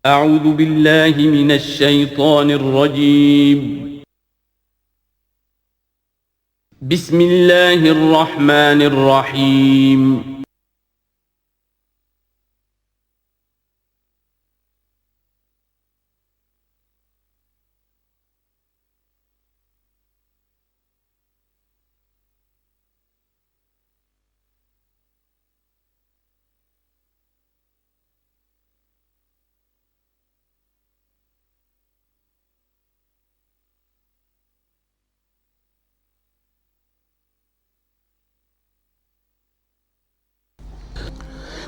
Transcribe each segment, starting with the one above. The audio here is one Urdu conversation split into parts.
اعوذ باللہ من الشیطان الرجیم بسم اللہ الرحمن الرحیم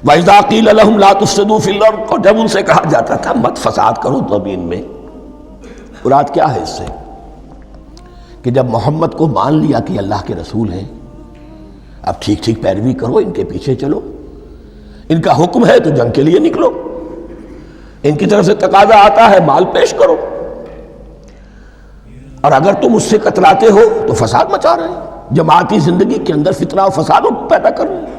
وَإِذَا قِيلَ لَهُمْ لَا تُفْسِدُوا فِي الْأَرْضِ، اور جب ان سے کہا جاتا تھا مت فساد کرو زمین میں، مراد کیا ہے اس سے؟ کہ جب محمد کو مان لیا کہ اللہ کے رسول ہیں، اب ٹھیک ٹھیک پیروی کرو، ان کے پیچھے چلو، ان کا حکم ہے تو جنگ کے لیے نکلو، ان کی طرف سے تقاضا آتا ہے مال پیش کرو، اور اگر تم اس سے کتراتے ہو تو فساد مچا رہے ہیں، جماعتی زندگی کے اندر فتنہ و فساد پیدا کر رہے ہیں۔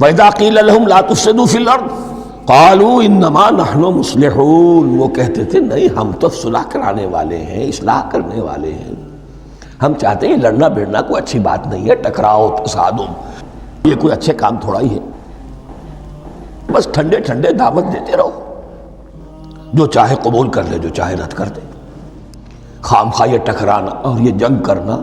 وَإِذَا قِيلَ لَهُمْ لَا تُفْسِدُوا فِي الْأَرْضِ قَالُوا إِنَّمَا نَحْنُ مُصْلِحُونَ، وہ کہتے تھے نہیں ہم تو صلح کرانے والے ہیں، اصلاح کرنے والے ہیں، ہم چاہتے ہیں لڑنا بھیڑنا کوئی اچھی بات نہیں ہے، ٹکراؤ تصادم یہ کوئی اچھے کام تھوڑا ہی ہے، بس ٹھنڈے ٹھنڈے دعوت دیتے رہو، جو چاہے قبول کر لے جو چاہے رد کر دے، خام خواہ یہ ٹکرانا اور یہ جنگ کرنا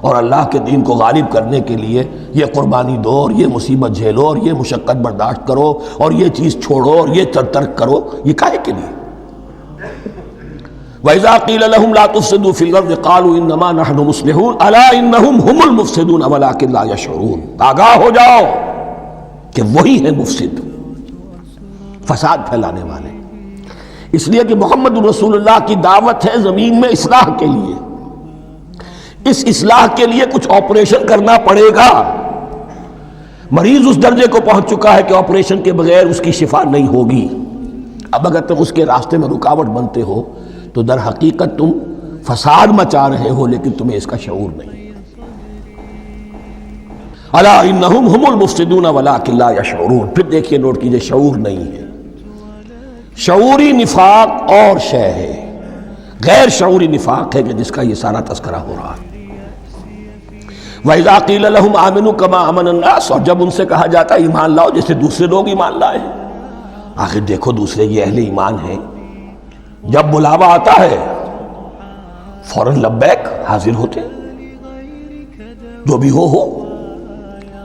اور اللہ کے دین کو غالب کرنے کے لیے یہ قربانی دو اور یہ مصیبت جھیلو اور یہ مشقت برداشت کرو اور یہ چیز چھوڑو اور یہ ترک کرو، یہ کاہے کے لیے؟ وَإِذَا قِيلَ لَهُمْ لَا تُفْسِدُوا فِي الْأَرْضِ قَالُوا إِنَّمَا نَحْنُ مُصْلِحُونَ أَلَا إِنَّهُمْ هُمُ الْمُفْسِدُونَ وَلَٰكِن لَا يَشْعُرُونَ، آگاہ ہو جاؤ کہ وہی ہے مفسد، فساد پھیلانے والے، اس لیے کہ محمد رسول اللہ کی دعوت ہے زمین میں اصلاح کے لیے، اس اصلاح کے لیے کچھ آپریشن کرنا پڑے گا، مریض اس درجے کو پہنچ چکا ہے کہ آپریشن کے بغیر اس کی شفا نہیں ہوگی، اب اگر تم اس کے راستے میں رکاوٹ بنتے ہو تو در حقیقت تم فساد مچا رہے ہو لیکن تمہیں اس کا شعور نہیں۔ الا انہم ہم المفسدون ولکن لا یشعرون، پھر دیکھیے نوٹ کیجئے شعور نہیں ہے، شعوری نفاق اور شے ہے، غیر شعوری نفاق ہے کہ جس کا یہ سارا تذکرہ ہو رہا ہے۔ وَإِذَا قِيلَ لَهُمْ آمِنُوا كَمَا آمَنَ النَّاسُ، اور جب ان سے کہا جاتا ہے ایمان لاؤ جیسے دوسرے لوگ ایمان لائے ہیں، آخر دیکھو دوسرے یہ اہل ایمان ہیں، جب بلاوا آتا ہے فوراً لبیک حاضر ہوتے ہیں، جو بھی ہو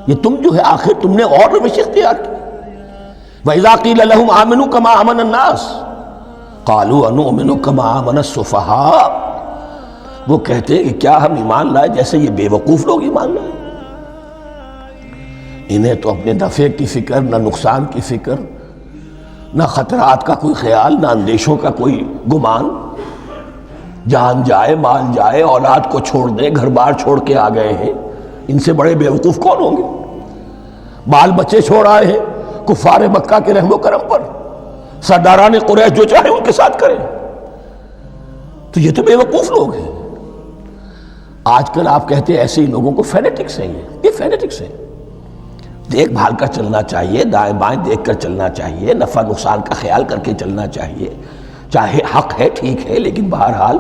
یہ تم جو ہے آخر تم نے اور روش اختیار کی۔ وَإِذَا قِيلَ لَهُمْ آمِنُوا كَمَا آمَنَ النَّاسُ قَالُوا أَنُؤْمِنُ كَمَا آمَنَ السُّفَهَاءُ، وہ کہتے ہیں کہ کیا ہم ایمان لائے جیسے یہ بے وقوف لوگ ایمان لائے، انہیں تو اپنے نفع کی فکر، نہ نقصان کی فکر، نہ خطرات کا کوئی خیال، نہ اندیشوں کا کوئی گمان، جان جائے مال جائے، اولاد کو چھوڑ دیں، گھر بار چھوڑ کے آ گئے ہیں، ان سے بڑے بے وقوف کون ہوں گے؟ بال بچے چھوڑ آئے ہیں کفار مکہ کے رحم و کرم پر، سرداران قریش جو چاہے ان کے ساتھ کریں، تو یہ تو بے وقوف لوگ ہیں۔ آج کل آپ کہتے ہیں ایسے ہی لوگوں کو فینیٹکس ہیں، یہ فینیٹکس ہیں، دیکھ بھال کر چلنا چاہیے، دائیں بائیں دیکھ کر چلنا چاہیے، نفع نقصان کا خیال کر کے چلنا چاہیے، چاہے حق ہے ٹھیک ہے لیکن بہرحال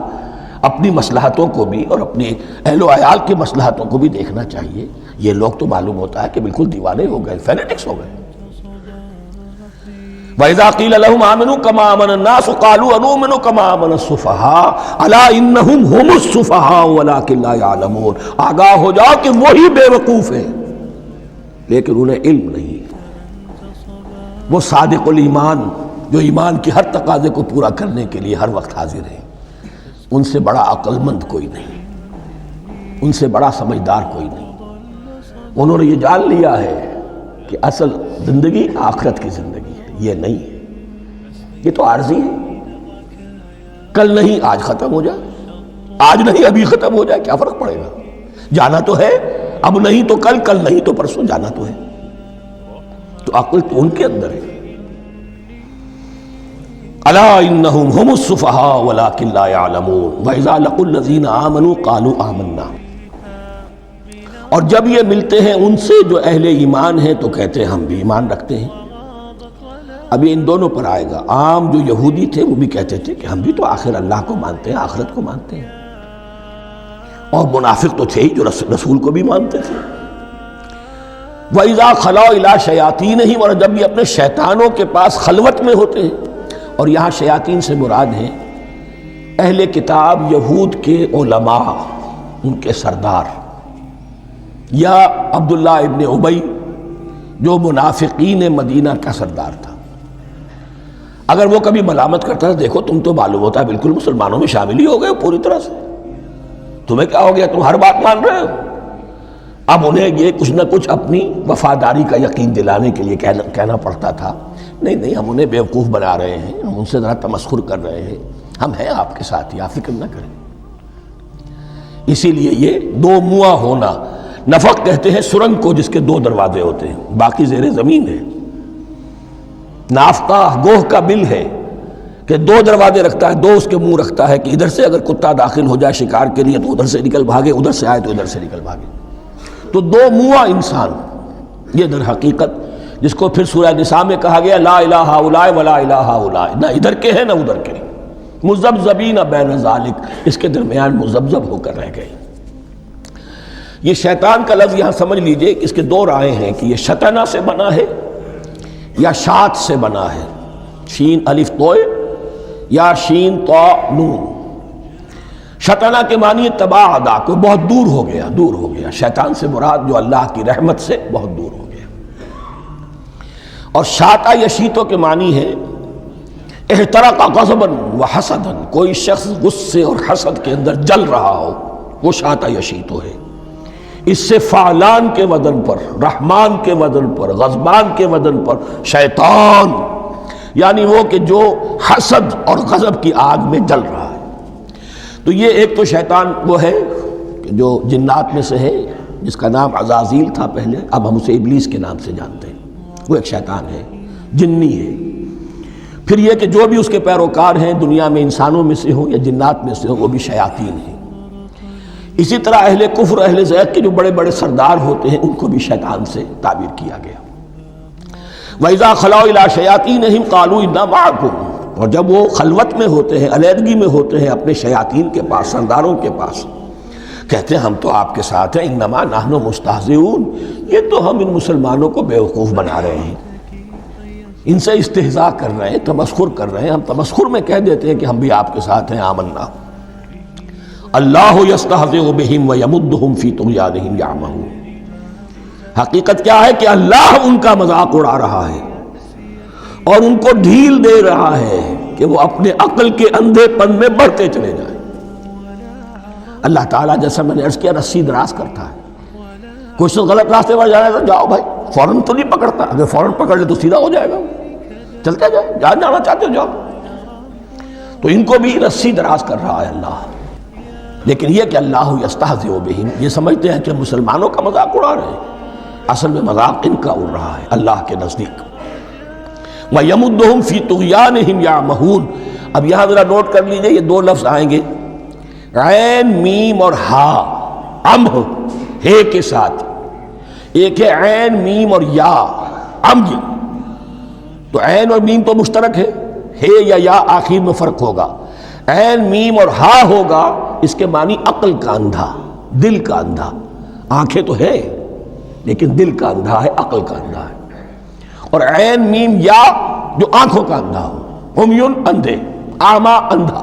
اپنی مصلحتوں کو بھی اور اپنی اہل و عیال کی مصلحتوں کو بھی دیکھنا چاہیے۔ یہ لوگ تو معلوم ہوتا ہے کہ بالکل دیوانے ہو گئے، فینیٹکس ہو گئے۔ وَإِذَا قِيلَ لَهُمْ آمِنُوا كَمَا آمَنَ النَّاسُ قَالُوا أَنُؤْمِنُ كَمَا آمَنَ السُّفَهَاءُ أَلَا إِنَّهُمْ هُمُ السُّفَهَاءُ وَلَٰكِن لَا يَعْلَمُونَ، آگاہ ہو جاؤ کہ وہی بے وقوف ہیں لیکن انہیں علم نہیں، وہ صادق الایمان جو ایمان کی ہر تقاضے کو پورا کرنے کے لیے ہر وقت حاضر ہیں، ان سے بڑا عقل مند کوئی نہیں، ان سے بڑا سمجھدار کوئی نہیں، انہوں نے یہ جان لیا ہے کہ اصل زندگی آخرت کی زندگی ہے، یہ نہیں ہے، یہ تو عارضی ہے، کل نہیں آج ختم ہو جائے، آج نہیں ابھی ختم ہو جائے، کیا فرق پڑے گا؟ جانا تو ہے، اب نہیں تو کل، کل نہیں تو پرسوں، جانا تو ہے، تو عقل تو ان کے اندر ہے۔ الا انہم ہم السفہاء ولکن لا یعلمون واذا لقوا الذین آمنوا قالوا آمنا، اور جب یہ ملتے ہیں ان سے جو اہل ایمان ہیں تو کہتے ہیں ہم بھی ایمان رکھتے ہیں۔ ابھی ان دونوں پر آئے گا۔ عام جو یہودی تھے وہ بھی کہتے تھے کہ ہم بھی تو آخر اللہ کو مانتے ہیں، آخرت کو مانتے ہیں، اور منافق تو تھے ہی جو رسول کو بھی مانتے تھے۔ وَإِذَا خَلَوْا إِلَىٰ شَيَاطِينِهِمْ، اور جب بھی اپنے شیطانوں کے پاس خلوت میں ہوتے ہیں، اور یہاں شیاطین سے مراد ہیں اہل کتاب یہود کے علماء، ان کے سردار، یا عبداللہ ابن ابی جو منافقین مدینہ کا سردار تھا۔ اگر وہ کبھی ملامت کرتا تھا، دیکھو تم تو معلوم ہوتا ہے بالکل مسلمانوں میں شامل ہی ہو گئے پوری طرح سے، تمہیں کیا ہو گیا، تم ہر بات مان رہے ہو۔ اب انہیں یہ کچھ نہ کچھ اپنی وفاداری کا یقین دلانے کے لیے کہنا پڑتا تھا، نہیں ہم انہیں بیوقوف بنا رہے ہیں، ہم ان سے ذرا تمسخر کر رہے ہیں، ہم ہیں آپ کے ساتھ ہی، آپ فکر نہ کریں۔ اسی لیے یہ دو منہ ہونا، نفق کہتے ہیں سرنگ کو جس کے دو دروازے ہوتے ہیں، باقی زیر زمین ہے۔ نافقہ گوہ کا بل ہے کہ دو دروازے رکھتا ہے، دو اس کے منہ رکھتا ہے کہ ادھر سے اگر کتا داخل ہو جائے شکار کے لیے تو ادھر سے نکل بھاگے، ادھر سے آئے تو ادھر سے نکل بھاگے۔ تو دو منہ انسان، یہ در حقیقت جس کو پھر سورہ نساء میں کہا گیا لا الہ ہؤلاء ولا الہ ہؤلاء، نہ ادھر کے ہیں نہ ادھر کے، مذبذبین بین ذالک، اس کے درمیان مذبذب ہو کر رہ گئے۔ یہ شیطان کا لفظ یہاں سمجھ لیجئے کہ اس کے دو رائے ہیں کہ یہ شطنہ سے بنا ہے یا شات سے بنا ہے، شین الف توئے یا شین تو نون۔ شطنہ کے معنی تباعدہ، کوئی بہت دور ہو گیا، شیطان سے مراد جو اللہ کی رحمت سے بہت دور ہو گیا۔ اور شاتا یشیتو کے معنی ہے احترق غضبا وحسدا، کوئی شخص غصے اور حسد کے اندر جل رہا ہو، وہ شاتا یشیتو ہے۔ اس سے فعلان کے وزن پر، رحمان کے وزن پر، غضبان کے وزن پر شیطان، یعنی وہ کہ جو حسد اور غضب کی آگ میں جل رہا ہے۔ تو یہ ایک تو شیطان وہ ہے کہ جو جنات میں سے ہے، جس کا نام عزازیل تھا پہلے، اب ہم اسے ابلیس کے نام سے جانتے ہیں، وہ ایک شیطان ہے، جنی ہے۔ پھر یہ کہ جو بھی اس کے پیروکار ہیں دنیا میں انسانوں میں سے ہوں یا جنات میں سے ہوں، وہ بھی شیاطین ہیں۔ اسی طرح اہل کفر، اہل زیغ کے جو بڑے بڑے سردار ہوتے ہیں، ان کو بھی شیطان سے تعبیر کیا گیا۔ وَإِذَا خَلَوْا إِلَىٰ شَيَاطِينِهِمْ قَالُوا إِنَّا مَعَكُمْ، اور جب وہ خلوت میں ہوتے ہیں، علیحدگی میں ہوتے ہیں اپنے شیاطین کے پاس، سرداروں کے پاس، کہتے ہیں ہم تو آپ کے ساتھ ہیں، انما نحن مستہزئون، یہ تو ہم ان مسلمانوں کو بیوقوف بنا رہے ہیں، ان سے استہزاء کر رہے ہیں، تمسخر کر رہے ہیں۔ ہم تمسخر میں کہہ دیتے ہیں کہ ہم بھی آپ کے ساتھ ہیں، آمنا۔ اللہ یستہزئ بہم ویمدہم فی طغیانہم یعمہون، حقیقت کیا ہے کہ اللہ ان کا مذاق اڑا رہا ہے اور ان کو ڈھیل دے رہا ہے کہ وہ اپنے عقل کے اندھے پن میں بڑھتے چلے جائیں۔ اللہ تعالیٰ جیسا میں نے عرض کیا رسی دراز کرتا ہے، کوئی شخص غلط راستے پر جانا ہے تو جاؤ بھائی، فوراً تو نہیں پکڑتا، اگر فوراً پکڑ لے تو سیدھا ہو جائے گا، چلتے جائے، جہاں جانا چاہتے ہو جاؤ۔ تو ان کو بھی رسی دراز کر رہا ہے اللہ، لیکن یہ کہ اللہ یستہزئ بہم، یہ سمجھتے ہیں کہ مسلمانوں کا مذاق اڑا رہے ہیں، اصل میں مذاق ان کا اڑ رہا ہے اللہ کے نزدیک۔ وَيَمُدُّهُمْ فِي طُغْيَانِهِمْ يَعْمَهُونَ، اب یہاں ذرا نوٹ کر لیجئے، یہ دو لفظ آئیں گے، عین میم اور ہا، امہ ہے کے ساتھ، ایک ہے عین میم اور یا، امج، تو عین اور میم تو مشترک ہے یا آخر میں فرق ہوگا، عین میم اور ہا ہوگا، اس کے معنی عقل کا اندھا، دل کا اندھا، آنکھیں تو ہے لیکن دل کا اندھا ہے، عقل کا اندھا ہے۔ اور عین میم یا جو آنکھوں کا اندھا ہو، عمیٌ اندھے، اعمیٰ اندھا۔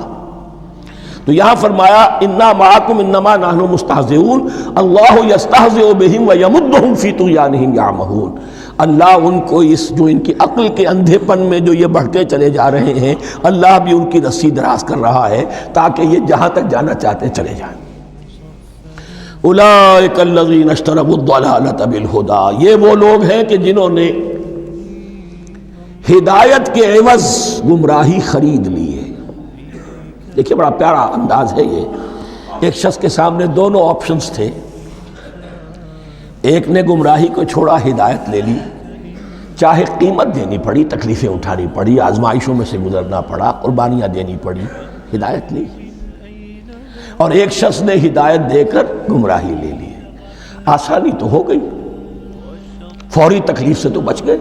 تو یہاں فرمایا انا معکم انما نحن مستہزئون، اللہ یستہزئ بہم ویمدہم فی طغیانہم یعمہون، اللہ ان کو اس جو ان کی عقل کے اندھے پن میں جو یہ بڑھتے چلے جا رہے ہیں، اللہ بھی ان کی رسی دراز کر رہا ہے تاکہ یہ جہاں تک جانا چاہتے چلے جائیں۔ اولئک الذین اشتروا الضلالۃ بالہدی، یہ وہ لوگ ہیں کہ جنہوں نے ہدایت کے عوض گمراہی خرید لی ہے۔ دیکھیے بڑا پیارا انداز ہے یہ، ایک شخص کے سامنے دونوں آپشنز تھے، ایک نے گمراہی کو چھوڑا، ہدایت لے لی، چاہے قیمت دینی پڑی، تکلیفیں اٹھانی پڑی، آزمائشوں میں سے گزرنا پڑا، قربانیاں دینی پڑی، ہدایت لی، اور ایک شخص نے ہدایت دے کر گمراہی لے لی۔ آسانی تو ہو گئی، فوری تکلیف سے تو بچ گئے،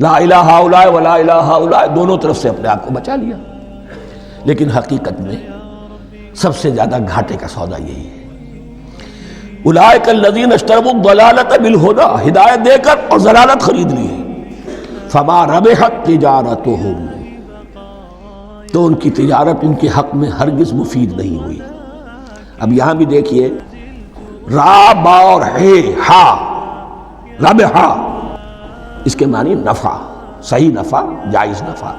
لا الہ الا ولا الہ الا، دونوں طرف سے اپنے آپ کو بچا لیا۔ لیکن حقیقت میں سب سے زیادہ گھاٹے کا سودا یہی ہے۔ اولئک الذین اشتروا الضلالۃ بالہدی، ہدایت دے کر اور ضلالت خرید لی ہے۔ فما ربحت تجارتہم، تو ان کی تجارت ان کے حق میں ہرگز مفید نہیں ہوئی۔ اب یہاں بھی دیکھیے، را با اور ہے ہا، ربحا، اس کے معنی نفع، صحیح نفع، جائز نفع۔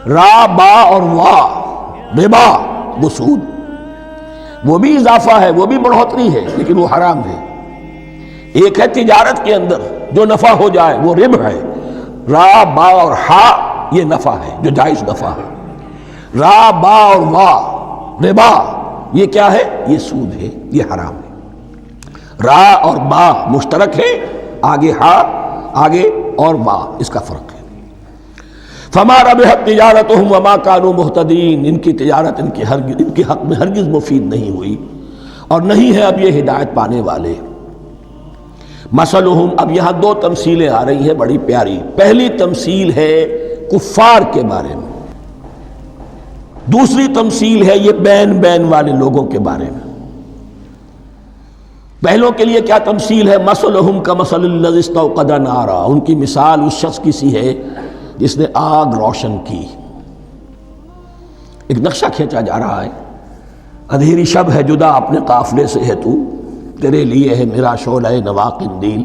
را با اور وا، ربا، وہ سود، وہ بھی اضافہ ہے، وہ بھی بڑھوتری ہے، لیکن وہ حرام ہے۔ ایک ہے تجارت کے اندر جو نفع ہو جائے وہ ربح ہے، را با اور ہا یہ نفع ہے جو جائز نفع ہے۔ را با اور وا، ربا، یہ کیا ہے؟ یہ سود ہے، یہ حرام ہے۔ را اور با مشترک ہے، آگے ہا، آگے اور با، اس کا فرق ہے۔ فما ربحت تجارتہم وما کانوا مہتدین، ان کی تجارت ان کے حق میں ہرگز مفید نہیں ہوئی اور نہیں ہے اب یہ ہدایت پانے والے۔ مثلہم، اب یہاں دو تمثیلیں آ رہی ہیں بڑی پیاری۔ پہلی تمثیل ہے کفار کے بارے میں، دوسری تمثیل ہے یہ بین والے لوگوں کے بارے میں۔ پہلوں کے لیے کیا تمثیل ہے؟ مثلہم کمثل الذی استوقد نارا، ان کی مثال اس شخص کی سی ہے جس نے آگ روشن کی۔ ایک نقشہ کھینچا جا رہا ہے، اندھیری شب ہے جدا اپنے قافلے سے ہے تو، تیرے لیے ہے میرا شعلہ نوا قندیل۔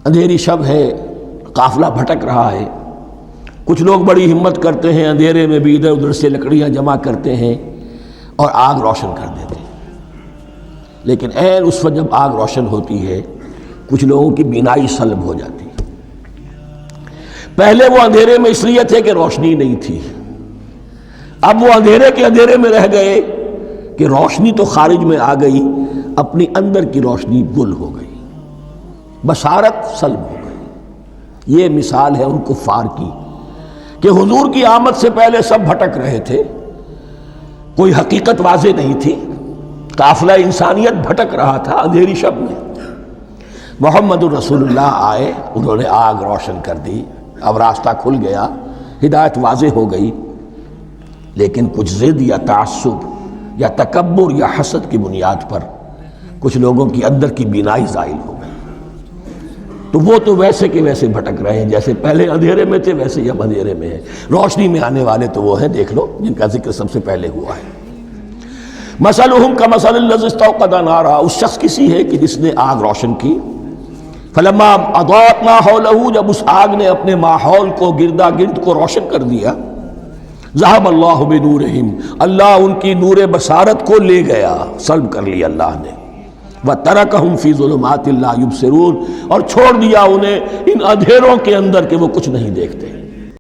اندھیری شب ہے، قافلہ بھٹک رہا ہے، کچھ لوگ بڑی ہمت کرتے ہیں، اندھیرے میں بھی ادھر ادھر سے لکڑیاں جمع کرتے ہیں اور آگ روشن کر دیتے ہیں۔ لیکن عین اس وقت جب آگ روشن ہوتی ہے کچھ لوگوں کی بینائی سلب ہو جاتی ہے۔ پہلے وہ اندھیرے میں اس لیے تھے کہ روشنی نہیں تھی، اب وہ اندھیرے کے اندھیرے میں رہ گئے کہ روشنی تو خارج میں آ گئی، اپنی اندر کی روشنی گل ہو گئی، بصارت سلب ہو گئی۔ یہ مثال ہے ان کفار کی کہ حضور کی آمد سے پہلے سب بھٹک رہے تھے، کوئی حقیقت واضح نہیں تھی، قافلہ انسانیت بھٹک رہا تھا اندھیری شب میں۔ محمد الرسول اللہ آئے، انہوں نے آگ روشن کر دی، اب راستہ کھل گیا، ہدایت واضح ہو گئی۔ لیکن کچھ ضد یا تعصب یا تکبر یا حسد کی بنیاد پر کچھ لوگوں کی اندر کی بینائی زائل ہو گئی، تو وہ تو ویسے کے ویسے بھٹک رہے ہیں جیسے پہلے اندھیرے میں تھے، ویسے ہی اب اندھیرے میں ہیں۔ روشنی میں آنے والے تو وہ ہیں، دیکھ لو، جن کا ذکر سب سے پہلے ہوا ہے۔ مثلہم کمثل الذی استوقد نارا، اس شخص کی سی ہے کہ جس نے آگ روشن کی۔ فلما اضاءت ما حولہ، جب اس آگ نے اپنے ماحول کو، گردا گرد کو روشن کر دیا، ذہب اللہ بنورہم، اللہ ان کی نور بصارت کو لے گیا، سلب کر لیا اللہ نے۔ وترکہم فی ظلمات لا یبصرون، اور چھوڑ دیا انہیں ان اندھیروں کے اندر کہ وہ کچھ نہیں دیکھتے۔